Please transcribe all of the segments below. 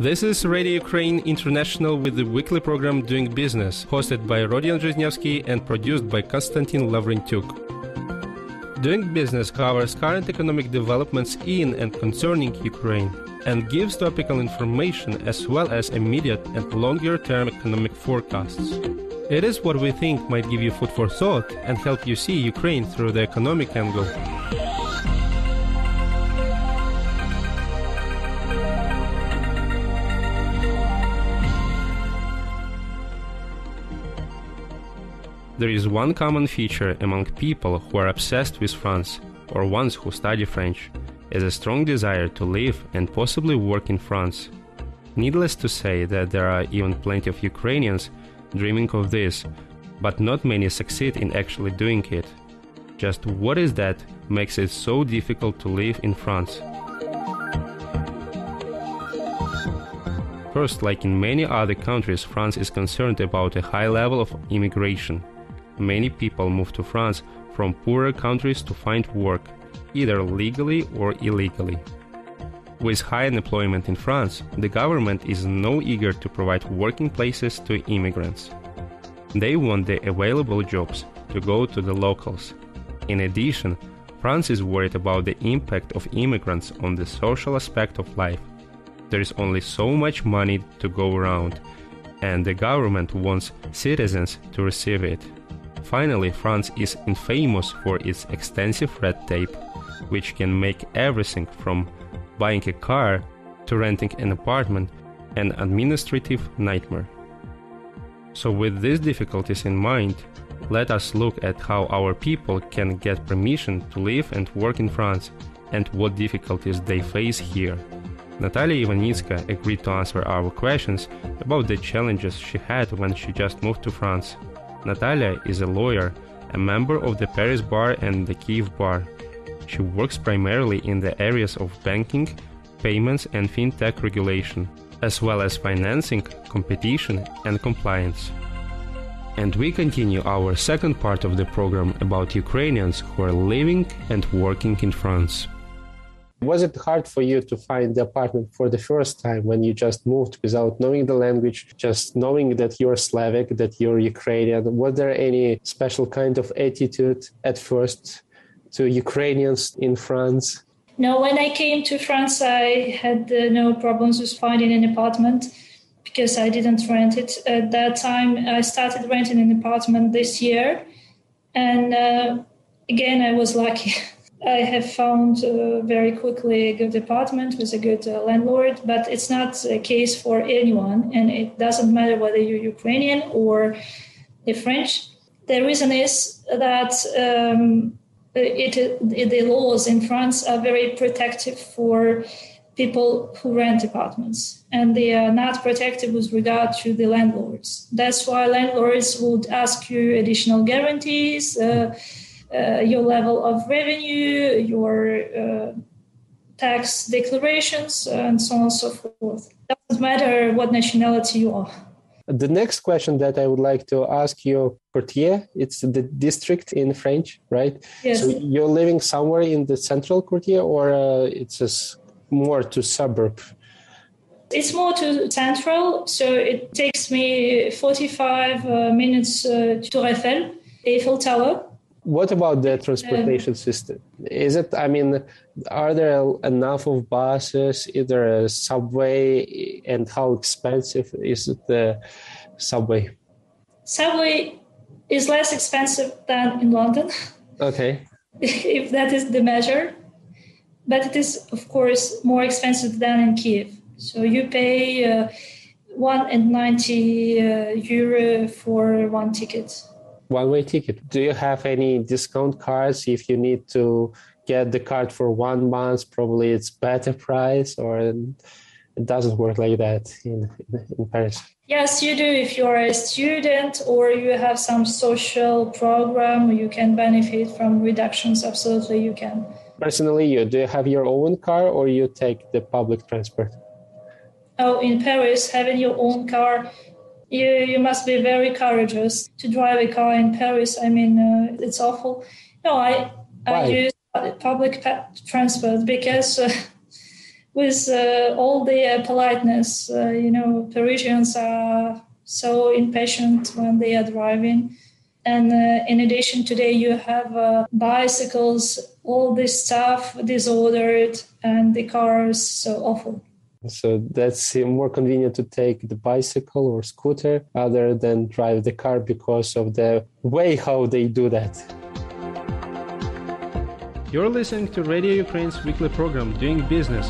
This is Radio Ukraine International with the weekly program Doing Business, hosted by Rodion Zhiznyevsky and produced by Konstantin Lavrentyuk. Doing Business covers current economic developments in and concerning Ukraine and gives topical information as well as immediate and longer-term economic forecasts. It is what we think might give you food for thought and help you see Ukraine through the economic angle. There is one common feature among people who are obsessed with France, or ones who study French, is a strong desire to live and possibly work in France. Needless to say that there are even plenty of Ukrainians dreaming of this, but not many succeed in actually doing it. Just what is that makes it so difficult to live in France? First, like in many other countries, France is concerned about a high level of immigration. Many people move to France from poorer countries to find work, either legally or illegally. With high unemployment in France, the government is no eager to provide working places to immigrants. They want the available jobs to go to the locals. In addition, France is worried about the impact of immigrants on the social aspect of life. There is only so much money to go around, and the government wants citizens to receive it. Finally, France is infamous for its extensive red tape, which can make everything from buying a car to renting an apartment an administrative nightmare. So with these difficulties in mind, let us look at how our people can get permission to live and work in France and what difficulties they face here. Nataliia Ivanitska agreed to answer our questions about the challenges she had when she just moved to France. Nataliia is a lawyer, a member of the Paris Bar and the Kyiv Bar. She works primarily in the areas of banking, payments and fintech regulation, as well as financing, competition and compliance. And we continue our second part of the program about Ukrainians who are living and working in France. Was it hard for you to find the apartment for the first time when you just moved without knowing the language, just knowing that you're Slavic, that you're Ukrainian? Was there any special kind of attitude at first to Ukrainians in France? No, when I came to France, I had no problems with finding an apartment because I didn't rent it. At that time, I started renting an apartment this year. And again, I was lucky. I have found very quickly a good apartment with a good landlord, but it's not a case for anyone, and it doesn't matter whether you're Ukrainian or French. The reason is that the laws in France are very protective for people who rent apartments, and they are not protective with regard to the landlords. That's why landlords would ask you additional guarantees, your level of revenue, your tax declarations, and so on and so forth. It doesn't matter what nationality you are. The next question that I would like to ask you, quartier, it's the district in French, right? Yes. So you're living somewhere in the central quartier, or it's just more to suburb? It's more to central, so it takes me 45 minutes to Eiffel Tower. What about the transportation system? Is it, are there enough of buses? Is there a subway? And how expensive is the subway? Subway is less expensive than in London. Okay. If that is the measure. But it is, of course, more expensive than in Kyiv. So you pay €1.90 for one ticket. One-way ticket. Do you have any discount cards if you need to get the card for 1 month? Probably it's better price, or it doesn't work like that in Paris? Yes, you do. If you're a student or you have some social program, you can benefit from reductions. Absolutely, you can. Personally, do you have your own car or you take the public transport? Oh, in Paris, having your own car, you must be very courageous to drive a car in Paris. It's awful. No, I use public transport because with all the politeness. Parisians are so impatient when they are driving. And in addition, today you have bicycles, all this stuff disordered, and the cars so awful. So that's more convenient to take the bicycle or scooter rather than drive the car because of the way how they do that. You're listening to Radio Ukraine's weekly program, Doing Business.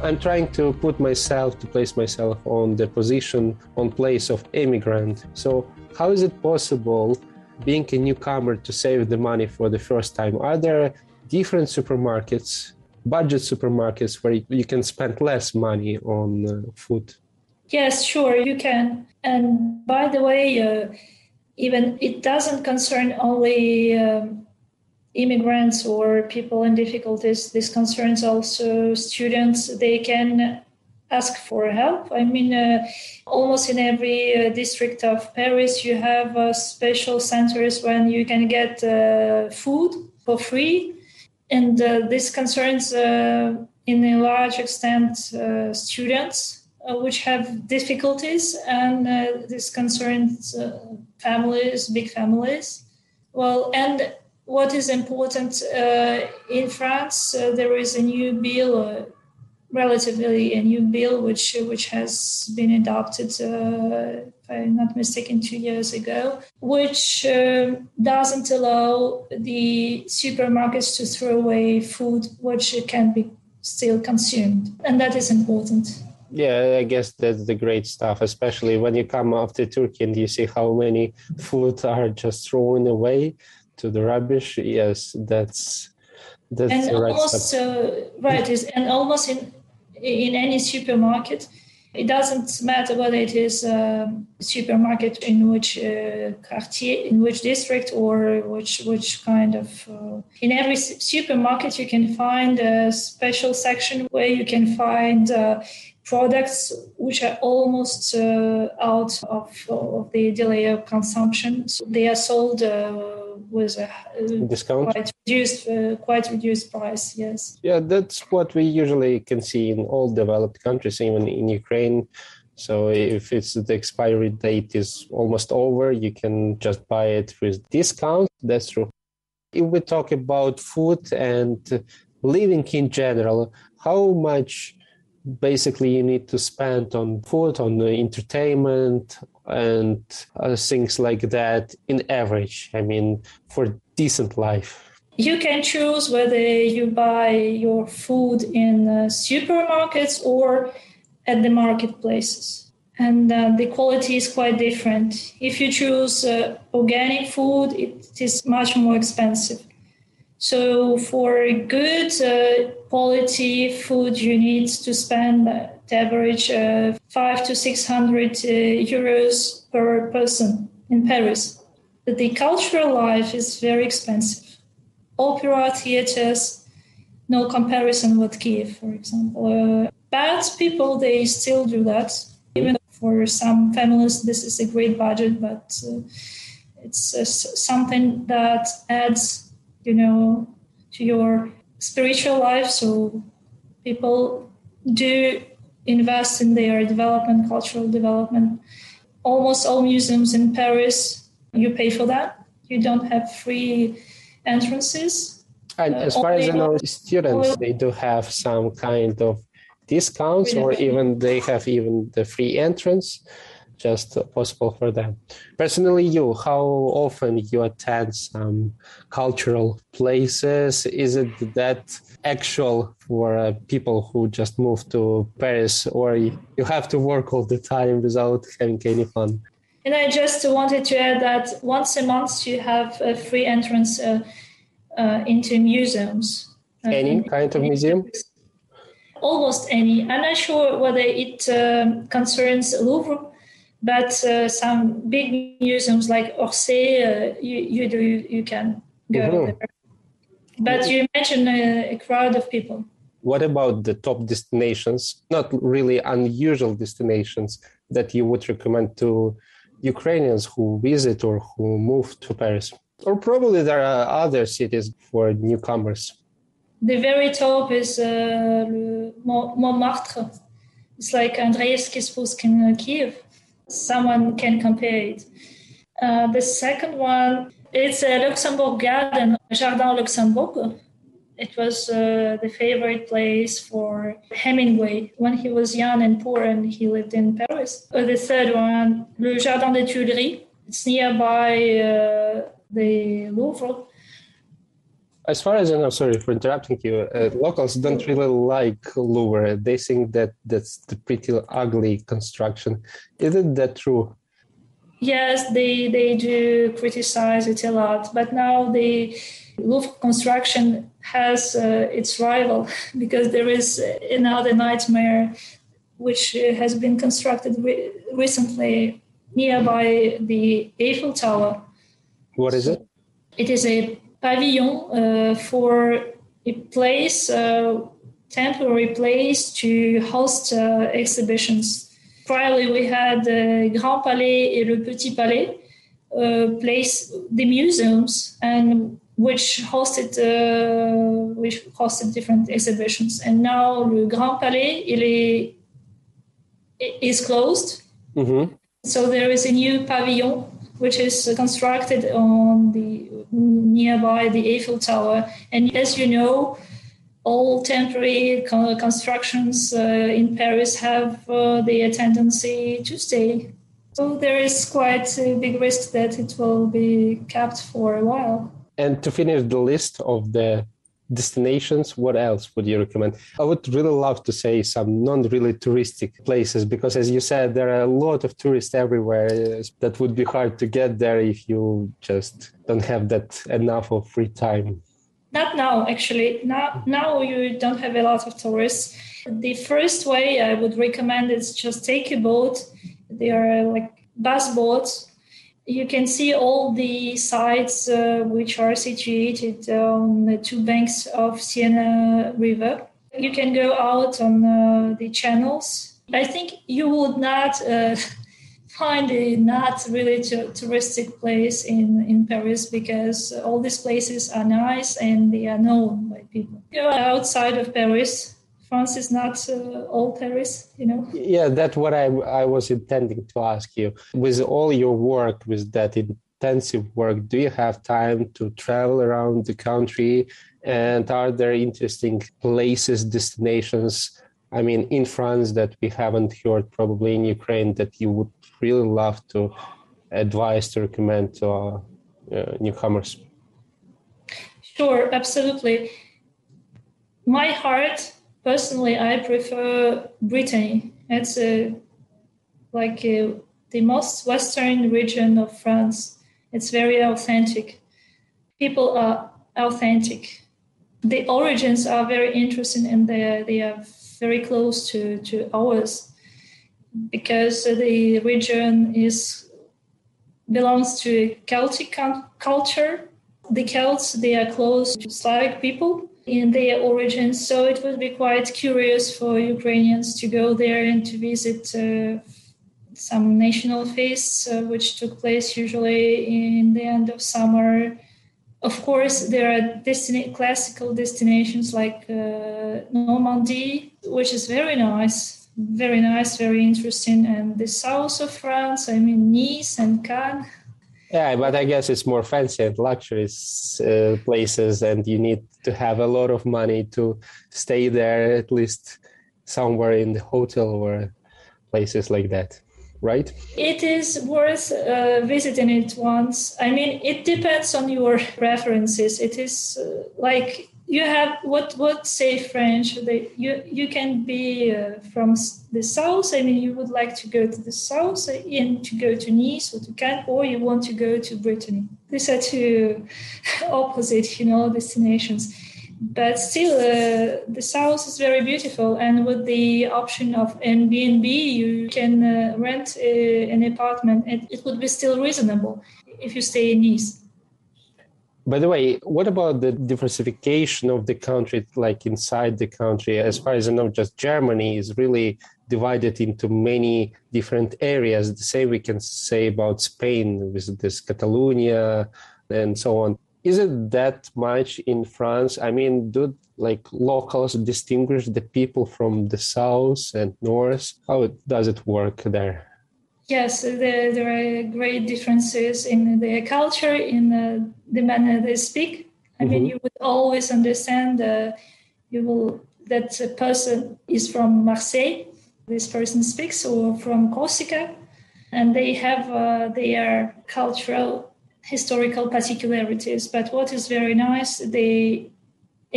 I'm trying to place myself on the position, on place of immigrant. So how is it possible, being a newcomer, to save the money for the first time? Are there different supermarkets, budget supermarkets, where you can spend less money on food? Yes, sure, you can. And by the way, even it doesn't concern only immigrants or people in difficulties. This concerns also students. They can ask for help. I mean, almost in every district of Paris, you have special centers when you can get food for free. And this concerns, in a large extent, students which have difficulties. And this concerns families, big families. Well, and what is important, in France, there is a new bill, relatively a new bill, which has been adopted, if I'm not mistaken, 2 years ago, which doesn't allow the supermarkets to throw away food which can be still consumed. And that is important. Yeah, I guess that's the great stuff, especially when you come after Turkey and you see how many food are just thrown away to the rubbish. Yes, that's and the right almost stuff. right is, and almost in any supermarket, it doesn't matter whether it is a supermarket in which quartier, in which district, or which kind of. In every supermarket, you can find a special section where you can find products which are almost out of the delay of consumption. So they are sold with a discount, quite reduced price. Yes. Yeah, that's what we usually can see in all developed countries, even in Ukraine. So if it's the expiry date is almost over, you can just buy it with discount. That's true. If we talk about food and living in general, how much basically you need to spend on food, on entertainment, and things like that in average, I mean, for decent life? You can choose whether you buy your food in supermarkets or at the marketplaces. And the quality is quite different. If you choose organic food, it is much more expensive. So for good quality food, you need to spend the average 500 to 600 euros per person in Paris. But the cultural life is very expensive. Opera theaters, no comparison with Kyiv, for example. But people, they still do that. Even for some families, this is a great budget, but it's something that adds, to your spiritual life. So people do invest in their development, cultural development. Almost all museums in Paris, you pay for that. You don't have free entrances. And as far as I know, students, they do have some kind of discounts, or even they have even the free entrance, just possible for them. Personally, how often you attend some cultural places? Is it that actual for people who just moved to Paris, or you have to work all the time without having any fun? And I just wanted to add that once a month you have a free entrance into museums. Any kind of museum? Almost any. I'm not sure whether it concerns Louvre, but some big museums like Orsay, you can go there. But you mentioned a crowd of people. What about the top destinations, not really unusual destinations, that you would recommend to Ukrainians who visit or who move to Paris? Or probably there are other cities for newcomers. The very top is Montmartre. It's like Andreevsky Spusky in Kyiv. Someone can compare it. The second one, it's a Luxembourg garden, Jardin Luxembourg. It was the favorite place for Hemingway when he was young and poor and he lived in Paris. The third one, Le Jardin des Tuileries. It's nearby the Louvre. As far as I know, sorry for interrupting you, locals don't really like Louvre. They think that that's the pretty ugly construction. Isn't that true? Yes, they do criticize it a lot. But now the Louvre construction has its rival because there is another nightmare which has been constructed recently nearby the Eiffel Tower. What is it? It is a pavilion for a place, temporary place to host exhibitions. Priorly, we had the Grand Palais et le Petit Palais, place, the museums, and which hosted different exhibitions. And now le Grand Palais is closed. Mm-hmm. So there is a new pavilion which is constructed on the nearby the Eiffel Tower. And as you know, all temporary constructions in Paris have the tendency to stay. So there is quite a big risk that it will be kept for a while. And to finish the list of the destinations, what else would you recommend? I would really love to say some non-really touristic places, because as you said, there are a lot of tourists everywhere. That would be hard to get there if you just don't have that enough of free time. Not now, actually. Now you don't have a lot of tourists. The first way I would recommend is just take a boat. They are like bus boats. You can see all the sites which are situated on the two banks of Siena River. You can go out on the channels. I think you would not find a not really touristic place in Paris, because all these places are nice and they are known by people. You know, outside of Paris, France is not all Paris, you know. Yeah, that's what I was intending to ask you. With all your work, with that intensive work, do you have time to travel around the country? And are there interesting places, destinations, I mean, in France that we haven't heard, probably in Ukraine, that you would really love to advise, to recommend to newcomers? Sure, absolutely. My heart, personally, I prefer Brittany. It's the most western region of France. It's very authentic. People are authentic. The origins are very interesting, and they are very close to ours, because the region belongs to Celtic culture. The Celts, they are close to Slavic people in their origins, so it would be quite curious for Ukrainians to go there and to visit some national feasts, which took place usually in the end of summer. Of course, there are classical destinations like Normandy, which is very nice, very interesting. And the south of France, I mean, Nice and Cannes. Yeah, but I guess it's more fancy and luxurious places, and you need to have a lot of money to stay there, at least somewhere in the hotel or places like that, right? It is worth visiting it once. I mean, it depends on your preferences. It is like you have what say French. You can be from the south. I mean, you would like to go to the south and to go to Nice or to Cannes, or you want to go to Brittany. These are two opposite, destinations. But still, the south is very beautiful, and with the option of Airbnb, you can rent an apartment, and it would be still reasonable if you stay in Nice. By the way, what about the diversification of the country, like inside the country? As far as I know, just Germany is really divided into many different areas. The same we can say about Spain with this Catalonia and so on. Is it that much in France? I mean, do like locals distinguish the people from the south and north? How does it work there? Yes, there are great differences in their culture, in the manner they speak. I mean, you would always understand that a person is from Marseille, this person speaks, or from Corsica, and they have their cultural, historical particularities. But what is very nice,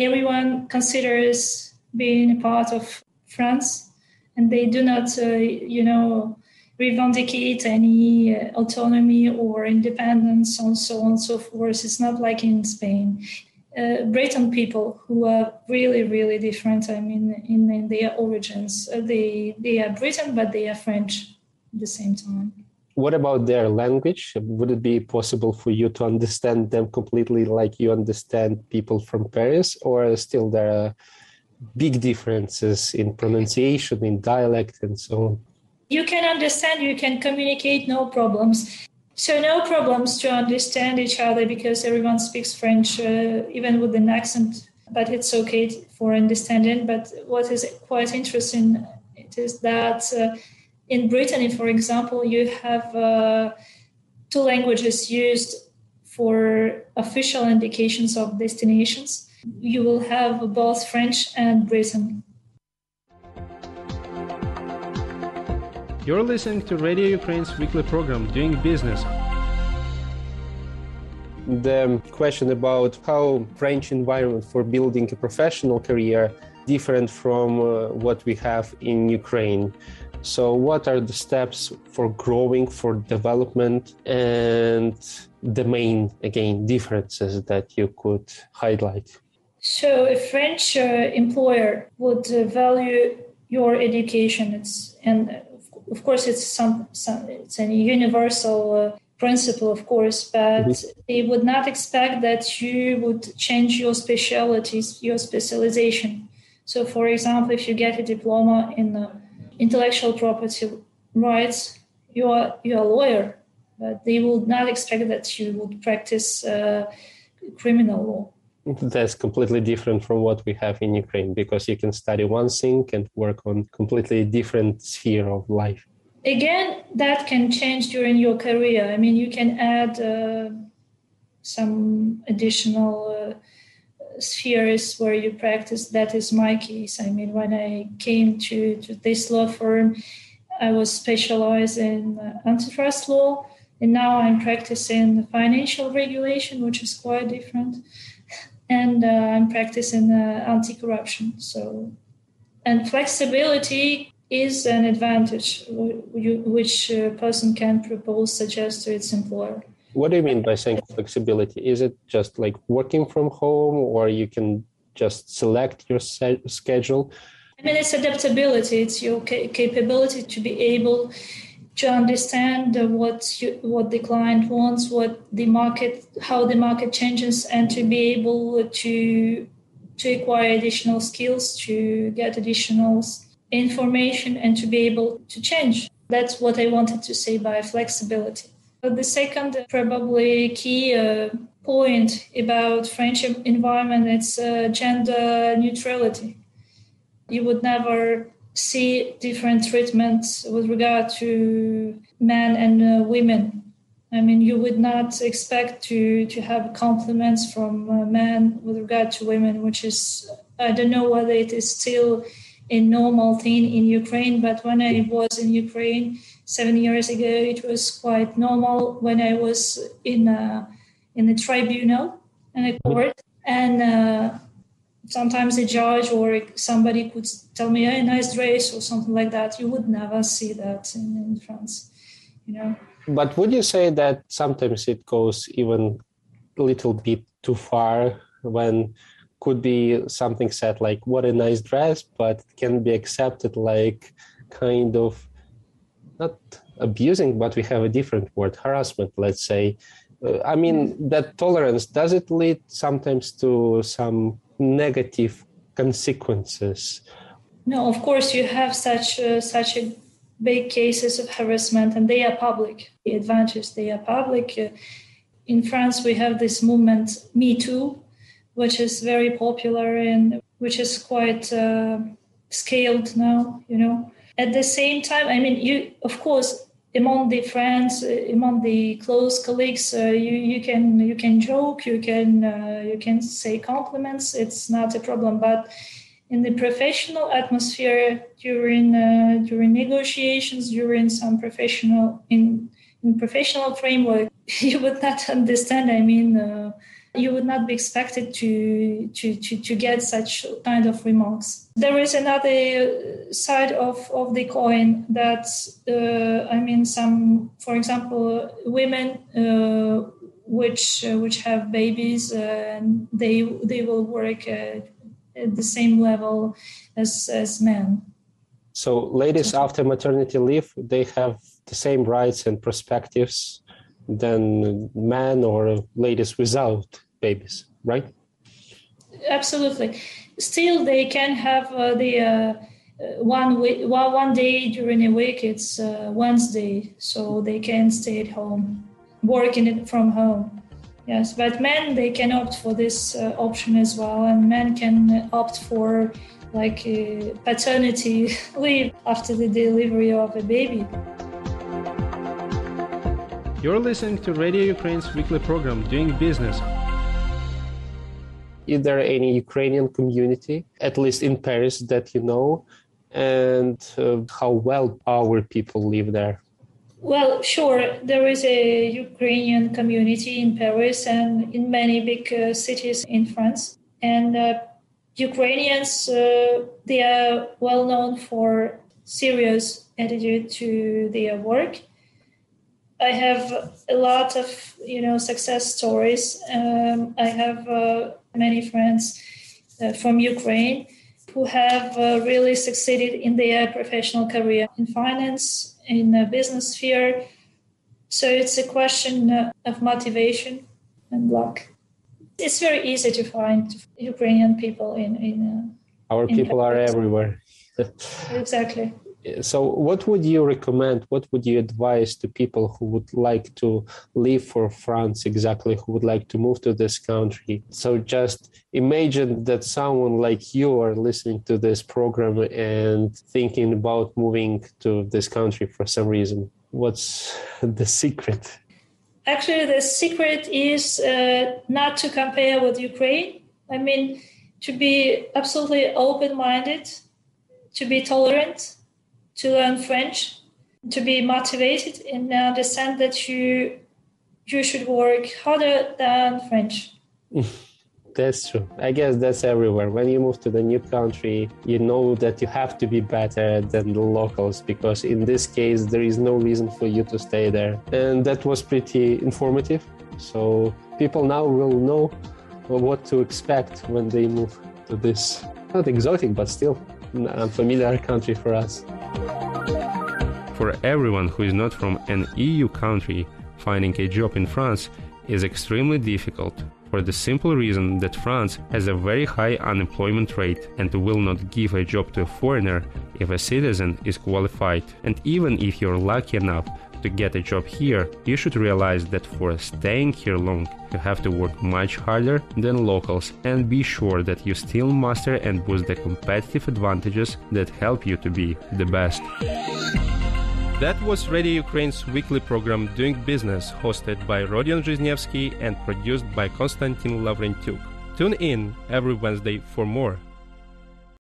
everyone considers being a part of France, and they do not, revendicate any autonomy or independence and so on and so forth. It's not like in Spain. Breton people who are really, really different, I mean, in their origins. They are Briton, but they are French at the same time. What about their language? Would it be possible for you to understand them completely like you understand people from Paris, or still there are big differences in pronunciation, in dialect, and so on? You can understand, you can communicate, no problems. So no problems to understand each other because everyone speaks French, even with an accent, but it's okay for understanding. But what is quite interesting it is that in Brittany, for example, you have 2 languages used for official indications of destinations. You will have both French and Breton. You're listening to Radio Ukraine's weekly program, Doing Business. The question about how French environment for building a professional career different from what we have in Ukraine. So what are the steps for growing, for development, and the main, again, differences that you could highlight? So a French employer would value your education. Of course, it's a universal principle, of course, but they would not expect that you would change your specialties, your specialization. So, for example, if you get a diploma in intellectual property rights, you are a lawyer, but they would not expect that you would practice criminal law. That's completely different from what we have in Ukraine, because you can study one thing and work on completely different sphere of life. Again, that can change during your career. I mean, you can add some additional spheres where you practice. That is my case. I mean, when I came to this law firm, I was specialized in antitrust law, and now I'm practicing financial regulation, which is quite different. And I'm practicing anti-corruption. And flexibility is an advantage which a person can suggest to its employer. What do you mean by saying flexibility? Is it just like working from home, or you can just select your schedule? I mean, it's adaptability. It's your capability to be able to understand what the client wants, how the market changes, and to be able to acquire additional skills, to get additional information, and to be able to change. That's what I wanted to say by flexibility. But the second probably key point about French environment, it's gender neutrality. You would never see different treatments with regard to men and women. I mean, you would not expect to have compliments from men with regard to women, which is, I don't know whether it is still a normal thing in Ukraine, but when I was in Ukraine 7 years ago, it was quite normal when I was in a tribunal, in a court, and sometimes a judge or somebody could tell me, "Hey, nice dress," or something like that. You would never see that in France, But would you say that sometimes it goes even a little bit too far, when could be something said like, "What a nice dress," but it can be accepted like kind of not abusing, but we have a different word, harassment, let's say. I mean, that tolerance, does it lead sometimes to some negative consequences? No, of course you have such a big cases of harassment, and they are public. The advantage, they are public. In France, we have this movement, Me Too, which is very popular, and which is quite scaled now, you know. At the same time, I mean, you, of course, among the friends, among the close colleagues, you can joke, you can say compliments. It's not a problem. But in the professional atmosphere, during negotiations, during some professional framework, you would not understand. I mean, you would not be expected to get such kind of remarks. There is another side of the coin that, I mean, some, for example, women which have babies, they will work at the same level as men. So ladies after maternity leave, they have the same rights and perspectives than men or ladies without babies, right? Absolutely. Still, they can have one day during a week. It's Wednesday, so they can stay at home, working it from home. Yes, but men, they can opt for this option as well, and men can opt for like paternity leave after the delivery of a baby. You're listening to Radio Ukraine's weekly program, Doing Business. Is there any Ukrainian community, at least in Paris, that you know, and how well our people live there? Well, sure, there is a Ukrainian community in Paris and in many big cities in France. And Ukrainians, they are well known for serious attitude to their work. I have a lot of, success stories. I have many friends from Ukraine who have really succeeded in their professional career in finance, in the business sphere. So it's a question of motivation and luck. It's very easy to find Ukrainian people in our in people Paris. are everywhere. Exactly. So what would you recommend, what would you advise to people who would like to leave for France exactly, who would like to move to this country? So just imagine that someone like you are listening to this program and thinking about moving to this country for some reason. What's the secret? Actually, the secret is not to compare with Ukraine. I mean, to be absolutely open-minded, to be tolerant, to learn French, to be motivated and understand that you should work harder than French. That's true. I guess that's everywhere. When you move to the new country, you know that you have to be better than the locals, because in this case, there is no reason for you to stay there. And that was pretty informative. So people now will know what to expect when they move to this, not exotic, but still unfamiliar country for us. For everyone who is not from an EU country, finding a job in France is extremely difficult, for the simple reason that France has a very high unemployment rate and will not give a job to a foreigner if a citizen is qualified. And even if you're lucky enough to get a job here, you should realize that for staying here long, you have to work much harder than locals, and be sure that you still master and boost the competitive advantages that help you to be the best. That was Radio Ukraine's weekly program Doing Business, hosted by Rodion Zhiznievsky and produced by Konstantin Lavrentyuk. Tune in every Wednesday for more.